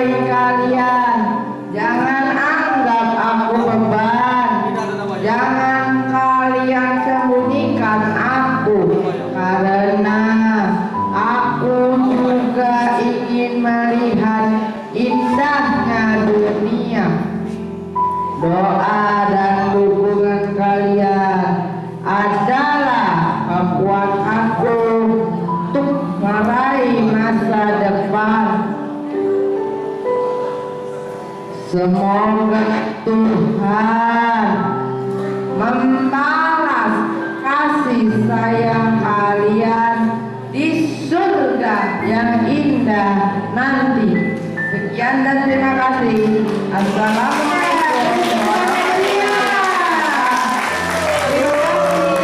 menafkahi kalian. Jangan anggap aku beban. Jangan kalian sembunyikan aku, karena aku juga ingin melihat indahnya dunia. Doa dan dukungan kalian adalah kekuatan aku untuk meraih masa depan. Semoga Tuhan